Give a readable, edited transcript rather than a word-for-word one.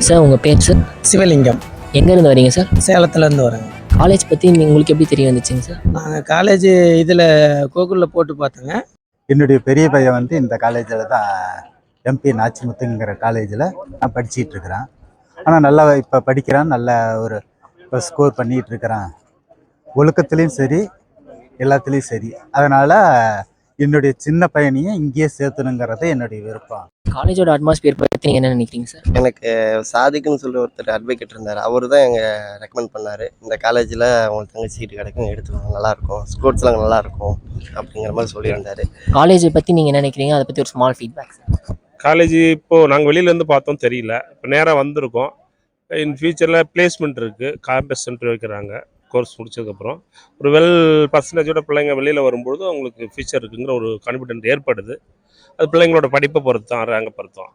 Sir உங்கள் பேர் sir? சிவலிங்கம். எங்கேருந்து வரீங்க சார்? சேலத்துலேருந்து வரேங்க. காலேஜ் பற்றி உங்களுக்கு எப்படி தெரிய வந்துச்சுங்க சார்? நாங்கள் காலேஜ் இதில் கூகுளில் போட்டு பார்த்தேங்க. என்னுடைய பெரிய பையன் வந்து இந்த காலேஜில் தான் எம்பி நாச்சிமுத்துங்கிற காலேஜில் நான் படிச்சுட்டு இருக்கிறேன். ஆனால் நல்லா இப்போ படிக்கிறான், நல்ல ஒரு இப்போ ஸ்கோர் பண்ணிகிட்டு இருக்கிறான். ஒழுக்கத்துலேயும் சரி, எல்லாத்துலேயும் சரி. அதனால் என்னுடைய சின்ன பையனையும் இங்கேயே சேர்த்தணுங்கிறது என்னுடைய விருப்பம். காலேஜோட அட்மாஸ்பியர் பற்றி நீங்கள் என்ன நினைக்கிறீங்க சார்? எனக்கு சாதிக்குன்னு சொல்லி ஒருத்தர் அட்வொகேட் இருந்தார். அவர் தான் எங்கள் ரெக்கமெண்ட் பண்ணார். இந்த காலேஜில் உங்களுக்கு தங்கச்சி சீட்டு கிடைக்கும், எடுத்துக்கோங்க, நல்லாயிருக்கும், ஸ்போர்ட்ஸ்லாம் நல்லாயிருக்கும் அப்படிங்கிற மாதிரி சொல்லியிருந்தார். காலேஜை பற்றி நீங்கள் என்ன நினைக்கிறீங்க, அதை பற்றி ஒரு ஸ்மால் ஃபீட்பேக் சார். காலேஜ் இப்போது நாங்கள் வெளியிலேருந்து பார்த்தோம், தெரியல. இப்போ நேராக வந்திருக்கோம். இன் ஃபியூச்சரில் பிளேஸ்மெண்ட் இருக்குது, கேம்பஸ் சென்டர் வைக்கிறாங்க. கோர்ஸ் முடிச்சதுக்கப்புறம் ஒரு பர்சன்டேஜோட பிள்ளைங்க வெளியில் வரும்பொழுது அவங்களுக்கு ஃபியூச்சர் இருக்குங்கிற ஒரு கான்ஃபிடென்ட் ஏற்படுது. அது பிள்ளைங்களோட படிப்பை பொறுத்து தான், ரேங்கை பொறுத்து தான்.